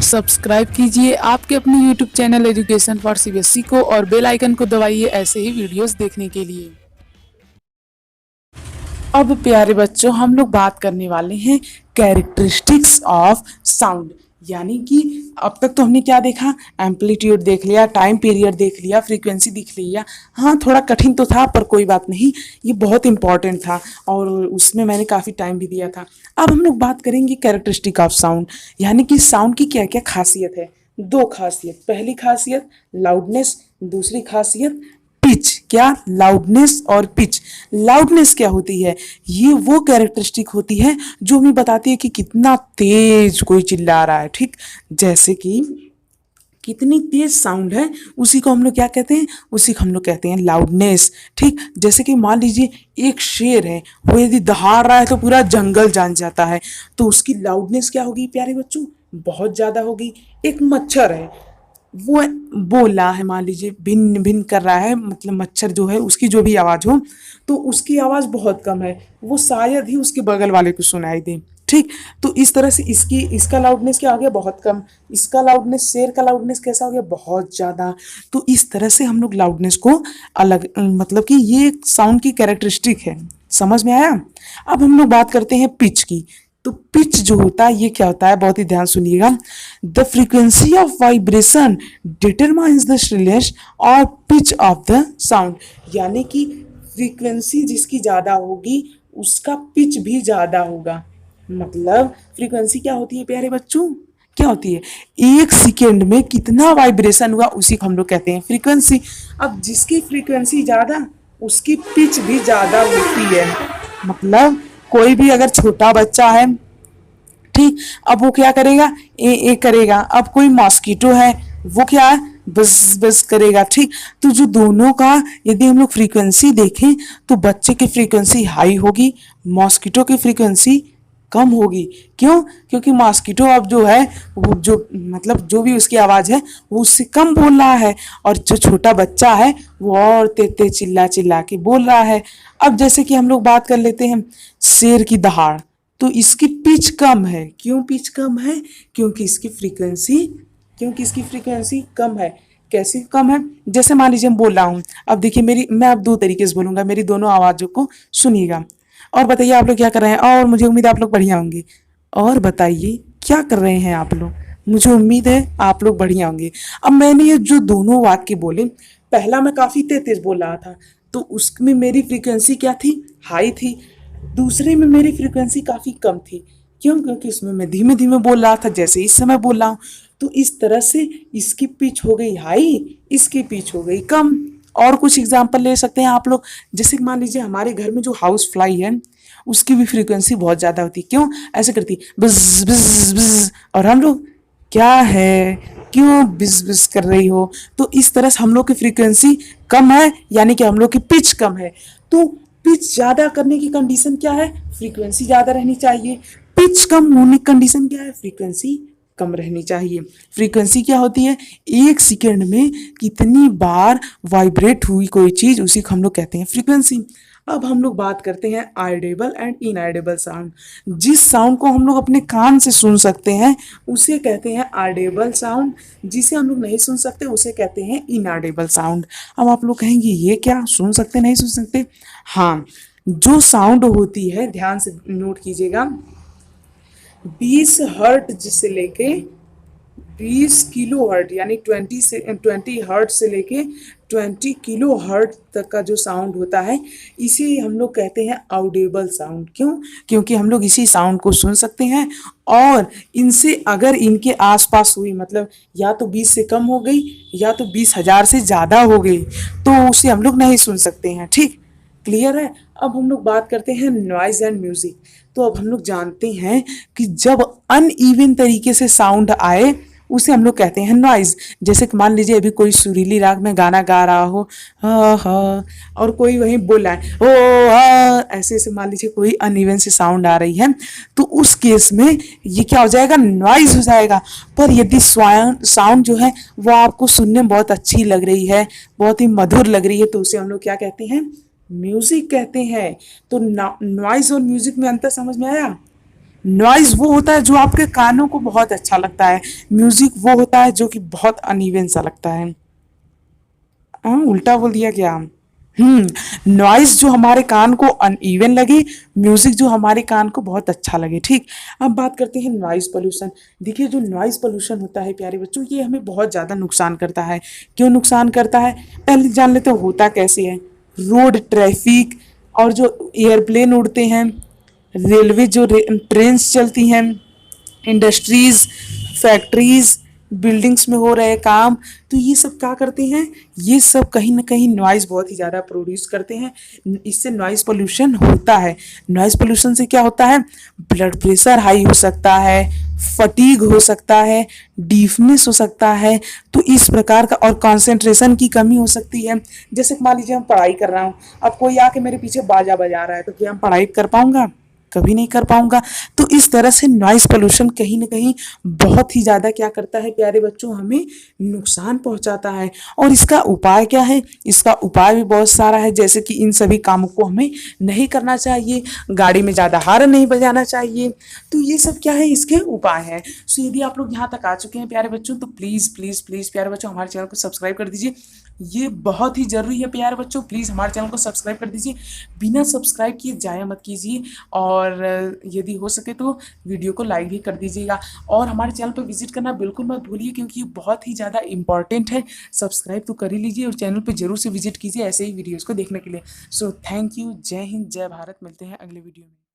Subscribe कीजिए आपके अपने YouTube channel education for CBSE को और बेल आइकन को दबाइए ऐसे ही वीडियोस देखने के लिए। अब प्यारे बच्चों, हम लोग बात करने वाले हैं कैरेक्टरिस्टिक्स ऑफ साउंड। यानी कि अब तक तो हमने क्या देखा, एम्पलीट्यूड देख लिया, टाइम पीरियड देख लिया, फ्रीक्वेंसी देख लिया। हाँ, थोड़ा कठिन तो था पर कोई बात नहीं, ये बहुत इंपॉर्टेंट था और उसमें मैंने काफ़ी टाइम भी दिया था। अब हम लोग बात करेंगे कैरेक्टरिस्टिक ऑफ साउंड, यानी कि साउंड की क्या क्या खासियत है। दो खासियत, पहली खासियत लाउडनेस, दूसरी खासियत पिच। क्या? लाउडनेस और पिच। लाउडनेस क्या होती है? ये वो कैरेक्टरिस्टिक होती है जो हमें बताती है कि कितना तेज कोई चिल्ला रहा है। ठीक, जैसे कि कितनी तेज साउंड है, उसी को हम लोग क्या कहते हैं, उसी को हम लोग कहते हैं लाउडनेस। ठीक, जैसे कि मान लीजिए एक शेर है, वो यदि दहाड़ रहा है तो पूरा जंगल जान जाता है, तो उसकी लाउडनेस क्या होगी प्यारे बच्चों? बहुत ज़्यादा होगी। एक मच्छर है, वो बोला है, मान लीजिए भिन्न भिन्न कर रहा है, मतलब मच्छर जो है उसकी जो भी आवाज़ हो, तो उसकी आवाज़ बहुत कम है, वो शायद ही उसके बगल वाले को सुनाई दे। ठीक, तो इस तरह से इसका लाउडनेस क्या हो गया? बहुत कम। इसका लाउडनेस, शेर का लाउडनेस कैसा हो गया? बहुत ज़्यादा। तो इस तरह से हम लोग लाउडनेस को अलग, मतलब कि ये साउंड की कैरेक्टरिस्टिक है। समझ में आया? अब हम लोग बात करते हैं पिच की। तो पिच जो होता है ये क्या होता है, बहुत ही ध्यान सुनिएगा। The frequency of vibration determines the shrillness और पिच ऑफ द साउंड। यानी कि फ्रीक्वेंसी जिसकी ज़्यादा होगी उसका पिच भी ज़्यादा होगा। मतलब फ्रीक्वेंसी क्या होती है प्यारे बच्चों? क्या होती है? एक सेकेंड में कितना वाइब्रेशन हुआ उसी को हम लोग कहते हैं फ्रीक्वेंसी। अब जिसकी फ्रीक्वेंसी ज़्यादा उसकी पिच भी ज़्यादा होती है। मतलब कोई भी अगर छोटा बच्चा है, ठीक, अब वो क्या करेगा? ए करेगा। अब कोई मॉस्किटो है, वो क्या है? बस बस करेगा। ठीक, तो जो दोनों का यदि हम लोग फ्रीक्वेंसी देखें तो बच्चे की फ्रीक्वेंसी हाई होगी, मॉस्किटो की फ्रीक्वेंसी कम होगी। क्यों? क्योंकि मॉस्किटो अब जो है वो जो मतलब जो भी उसकी आवाज़ है वो उससे कम बोल रहा है, और जो छोटा बच्चा है वो और तेज तेज चिल्ला चिल्ला के बोल रहा है। अब जैसे कि हम लोग बात कर लेते हैं शेर की दहाड़, तो इसकी पिच कम है। क्यों पिच कम है? क्योंकि इसकी फ्रीक्वेंसी कम है। कैसे कम है? जैसे मान लीजिए मैं बोल रहा हूँ, अब देखिए मैं अब दो तरीके से बोलूँगा, मेरी दोनों आवाज़ों को सुनिएगा और बताइए आप लोग क्या कर रहे हैं। और मुझे उम्मीद है आप लोग बढ़िया होंगे। और बताइए क्या कर रहे हैं आप लोग? मुझे उम्मीद है आप लोग बढ़िया होंगे। अब मैंने ये जो दोनों वाक्य बोले, पहला मैं काफ़ी तेज तेज बोल रहा था तो उसमें मेरी फ्रीक्वेंसी क्या थी? हाई थी। दूसरे में मेरी फ्रीक्वेंसी काफ़ी कम थी। क्यों? क्योंकि उसमें मैं धीमे धीमे बोल रहा था, जैसे इस समय बोल रहा हूँ। तो इस तरह से इसकी पिच हो गई हाई, इसकी पिच हो गई कम। और कुछ एग्जाम्पल ले सकते हैं आप लोग, जैसे कि मान लीजिए हमारे घर में जो हाउस फ्लाई है उसकी भी फ्रीक्वेंसी बहुत ज़्यादा होती है। क्यों? ऐसे करती बिज बिज बिज, और हम लोग क्या है, क्यों बिज बिज कर रही हो? तो इस तरह से हम लोग की फ्रीक्वेंसी कम है, यानी कि हम लोग की पिच कम है। तो पिच ज़्यादा करने की कंडीशन क्या है? फ्रीक्वेंसी ज़्यादा रहनी चाहिए। पिच कम होने की कंडीशन क्या है? फ्रीक्वेंसी कम रहनी चाहिए। फ्रीक्वेंसी क्या होती है? एक सेकेंड में कितनी बार वाइब्रेट हुई कोई चीज़ उसी को हम लोग कहते हैं फ्रीक्वेंसी। अब हम लोग बात करते हैं ऑडिबल एंड इनऑडिबल साउंड। जिस साउंड को हम लोग अपने कान से सुन सकते हैं उसे कहते हैं ऑडिबल साउंड, जिसे हम लोग नहीं सुन सकते उसे कहते हैं इनऑडिबल साउंड। अब आप लोग कहेंगे ये क्या, सुन सकते नहीं सुन सकते? हाँ, जो साउंड होती है, ध्यान से नोट कीजिएगा, 20 हर्ट्ज से लेके 20 किलो हर्ट, यानी 20 हर्ट से लेके 20 किलो हर्ट तक का जो साउंड होता है इसे हम लोग कहते हैं ऑडिबल साउंड। क्यों? क्योंकि हम लोग इसी साउंड को सुन सकते हैं, और इनसे अगर इनके आसपास हुई, मतलब या तो 20 से कम हो गई या तो 20,000 से ज़्यादा हो गई, तो उसे हम लोग नहीं सुन सकते हैं। ठीक, क्लियर है? अब हम लोग बात करते हैं नॉइज एंड म्यूजिक। तो अब हम लोग जानते हैं कि जब अनइवन तरीके से साउंड आए उसे हम लोग कहते हैं नॉइज। जैसे कि मान लीजिए अभी कोई सुरीली राग में गाना गा रहा हो, हा हा, और कोई वहीं बोल रहा है ओ हा, ऐसे ऐसे मान लीजिए कोई अनइवन सी साउंड आ रही है, तो उस केस में ये क्या हो जाएगा? नॉइज हो जाएगा। पर यदि साउंड जो है वो आपको सुनने में बहुत अच्छी लग रही है, बहुत ही मधुर लग रही है, तो उसे हम लोग क्या कहते हैं? म्यूजिक कहते हैं। तो नॉइज और म्यूजिक में अंतर समझ में आया? नॉइज वो होता है जो आपके कानों को बहुत अच्छा लगता है, म्यूजिक वो होता है जो कि बहुत अनइवन सा लगता है। हाँ, उल्टा बोल दिया क्या? नॉइज जो हमारे कान को अनइवन लगे, म्यूजिक जो हमारे कान को बहुत अच्छा लगे। ठीक, अब बात करते हैं नॉइज पोल्यूशन। देखिए, जो नॉइज पोल्यूशन होता है प्यारे बच्चों, ये हमें बहुत ज़्यादा नुकसान करता है। क्यों नुकसान करता है, पहले जान लेते हैं होता कैसे है। रोड ट्रैफिक और जो एयरप्लेन उड़ते हैं, रेलवे जो ट्रेन्स चलती हैं, इंडस्ट्रीज, फैक्ट्रीज, बिल्डिंग्स में हो रहे काम, तो ये सब क्या करते हैं, ये सब कहीं ना कहीं नॉइज़ बहुत ही ज़्यादा प्रोड्यूस करते हैं। इससे नॉइज़ पोल्यूशन होता है। नॉइज़ पोल्यूशन से क्या होता है, ब्लड प्रेशर हाई हो सकता है, फटीग हो सकता है, डीफनेस हो सकता है। तो इस प्रकार का, और कंसंट्रेशन की कमी हो सकती है। जैसे मान लीजिए हम पढ़ाई कर रहा हूँ, अब कोई आके मेरे पीछे बाजा बजा रहा है, तो क्या हम पढ़ाई कर पाऊंगा? कभी नहीं कर पाऊंगा। तो इस तरह से नॉइस पोल्यूशन कहीं ना कहीं बहुत ही ज़्यादा क्या करता है प्यारे बच्चों, हमें नुकसान पहुंचाता है। और इसका उपाय क्या है, इसका उपाय भी बहुत सारा है। जैसे कि इन सभी कामों को हमें नहीं करना चाहिए, गाड़ी में ज़्यादा हॉर्न नहीं बजाना चाहिए। तो ये सब क्या है, इसके उपाय हैं। सो यदि आप लोग यहाँ तक आ चुके हैं प्यारे बच्चों, तो प्लीज़ प्लीज़ प्लीज़ प्यारे बच्चों हमारे चैनल को सब्सक्राइब कर दीजिए। ये बहुत ही ज़रूरी है प्यारे बच्चों, प्लीज़ हमारे चैनल को सब्सक्राइब कर दीजिए। बिना सब्सक्राइब किए जाया मत कीजिए। और यदि हो सके तो वीडियो को लाइक भी कर दीजिएगा। और हमारे चैनल पर विजिट करना बिल्कुल मत भूलिए, क्योंकि ये बहुत ही ज़्यादा इंपॉर्टेंट है। सब्सक्राइब तो कर ही लीजिए और चैनल पर जरूर से विजिट कीजिए ऐसे ही वीडियोज़ को देखने के लिए। सो थैंक यू, जय हिंद, जय भारत। मिलते हैं अगले वीडियो में।